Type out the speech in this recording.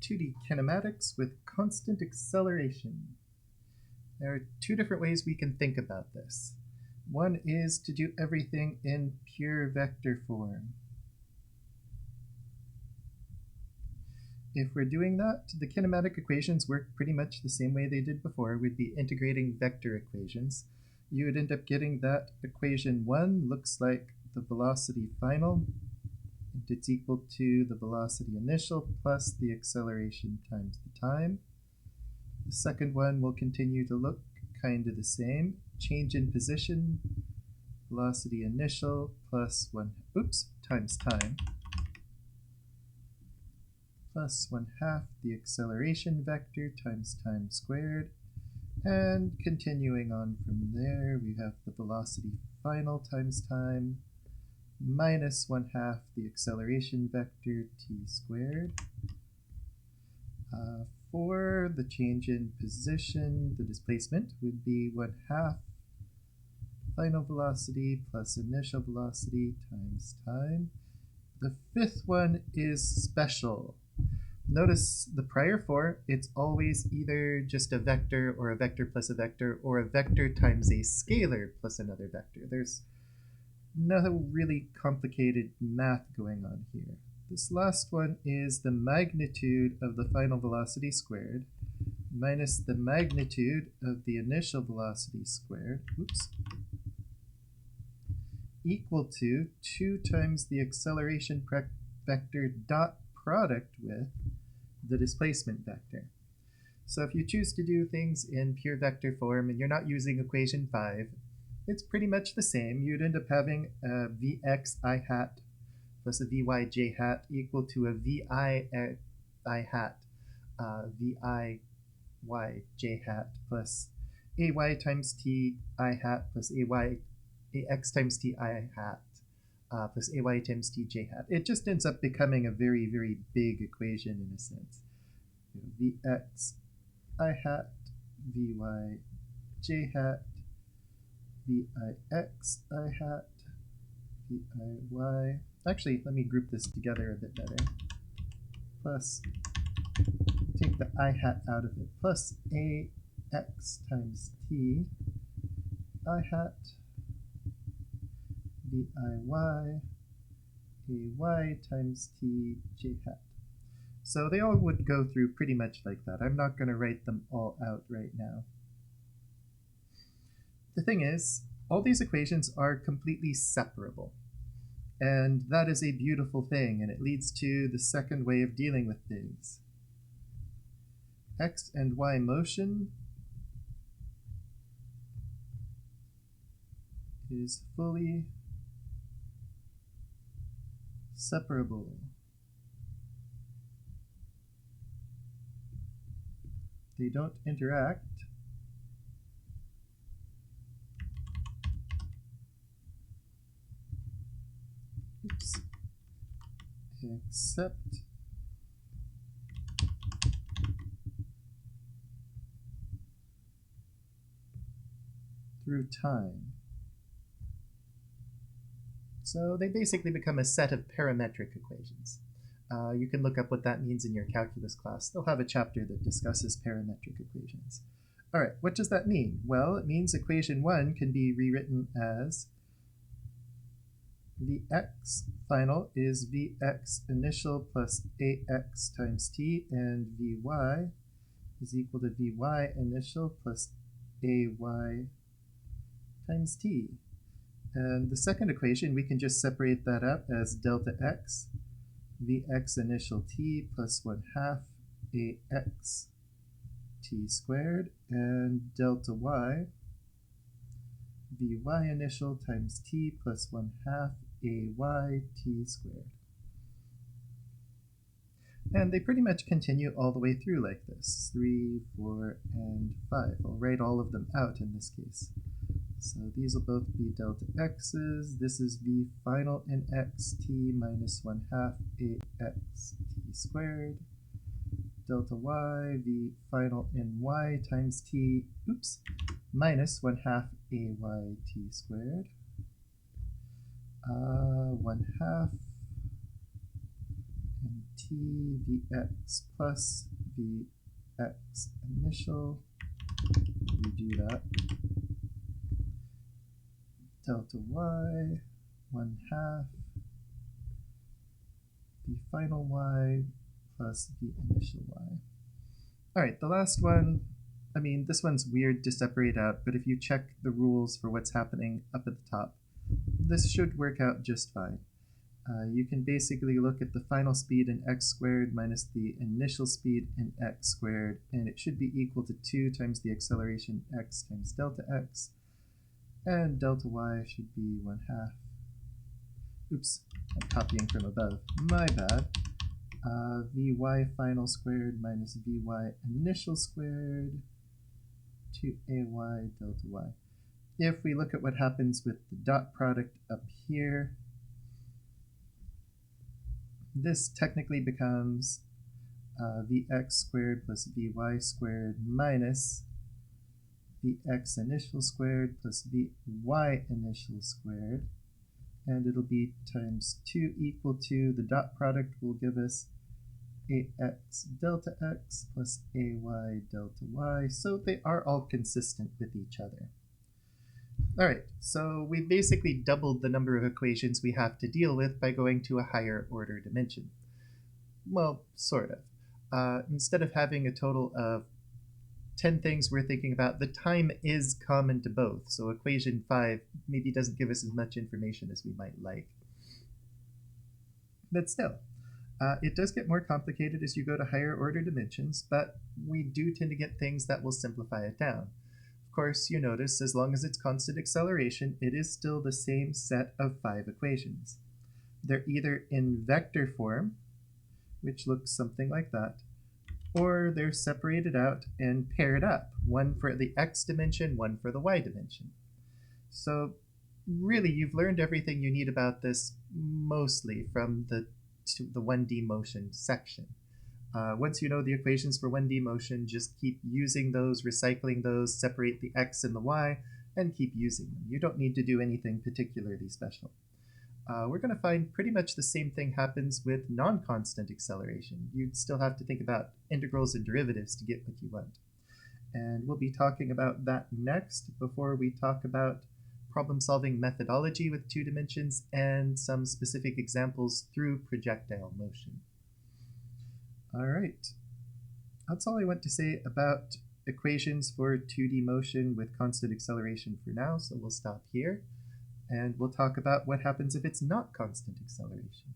2D kinematics with constant acceleration. There are two different ways we can think about this. One is to do everything in pure vector form. If we're doing that, the kinematic equations work pretty much the same way they did before. We'd be integrating vector equations. You would end up getting that equation 1 looks like the velocity final. It's equal to the velocity initial plus the acceleration times the time. The second one will continue to look kind of the same. Change in position, velocity initial plus times time, plus 1/2 the acceleration vector times time squared. And continuing on from there, we have the velocity final times time minus 1/2 the acceleration vector t squared. For the change in position, the displacement would be 1/2 final velocity plus initial velocity times time. The fifth one is special. Notice the prior four, it's always either just a vector or a vector plus a vector or a vector times a scalar plus another vector. There's no really complicated math going on here. This last one is the magnitude of the final velocity squared minus the magnitude of the initial velocity squared, equal to 2 times the acceleration vector dot product with the displacement vector. So if you choose to do things in pure vector form and you're not using equation 5, it's pretty much the same. You'd end up having a Vx I hat plus a Vy j hat equal to a Vi I hat Vi y j hat plus Ay times t I hat plus Ax times t I hat plus Ay times t j hat. It just ends up becoming a very, very big equation in a sense. Vx I hat, Vy j hat, Vix I hat, Viy. Actually, let me group this together a bit better. Plus, take the I hat out of it, plus Ax times t I hat, Viy, Ay times t j hat. So they all would go through pretty much like that. I'm not going to write them all out right now. The thing is, all these equations are completely separable. And that is a beautiful thing, and it leads to the second way of dealing with things. X and Y motion is fully separable. They don't interact. Except through time. So they basically become a set of parametric equations. You can look up what that means in your calculus class. They'll have a chapter that discusses parametric equations. All right, what does that mean? Well, it means equation 1 can be rewritten as Vx final is Vx initial plus Ax times t, and Vy is equal to Vy initial plus Ay times t. And the second equation, we can just separate that up as delta x, Vx initial t plus 1/2 Ax t squared, and delta y, Vy initial times t plus 1/2 Ay t squared. And they pretty much continue all the way through like this, 3, 4, and 5. I'll write all of them out in this case. So these will both be delta x's. This is V final in x t minus 1/2 Ax t squared. Delta y, V final in y times t, minus 1/2 Ay t squared. 1/2 and t vx plus vx initial, redo that, delta y 1/2 v final y plus v initial y. Alright, the last one, I mean, this one's weird to separate out, but if you check the rules for what's happening up at the top, this should work out just fine. You can basically look at the final speed in x squared minus the initial speed in x squared, and it should be equal to 2 times the acceleration x times delta x, and delta y should be 1/2. Oops, I'm copying from above. My bad. Vy final squared minus vy initial squared, 2ay delta y. If we look at what happens with the dot product up here, this technically becomes vx squared plus vy squared minus vx initial squared plus vy initial squared, and it'll be times 2 equal to, the dot product will give us ax delta x plus ay delta y, so they are all consistent with each other. Alright, so we've basically doubled the number of equations we have to deal with by going to a higher order dimension. Well, sort of. Instead of having a total of 10 things we're thinking about, the time is common to both, so equation 5 maybe doesn't give us as much information as we might like. But still, it does get more complicated as you go to higher order dimensions, but we do tend to get things that will simplify it down. Of course, you notice as long as it's constant acceleration, it is still the same set of 5 equations. They're either in vector form, which looks something like that, or they're separated out and paired up, one for the x dimension, one for the y dimension. So really, you've learned everything you need about this mostly from the 1D motion section. Once you know the equations for 1D motion, just keep using those, recycling those, separate the x and the y, and keep using them. You don't need to do anything particularly special. We're going to find pretty much the same thing happens with non-constant acceleration. You'd still have to think about integrals and derivatives to get what you want. And we'll be talking about that next, before we talk about problem-solving methodology with 2 dimensions and some specific examples through projectile motion. All right, that's all I want to say about equations for 2D motion with constant acceleration for now, so we'll stop here, and we'll talk about what happens if it's not constant acceleration.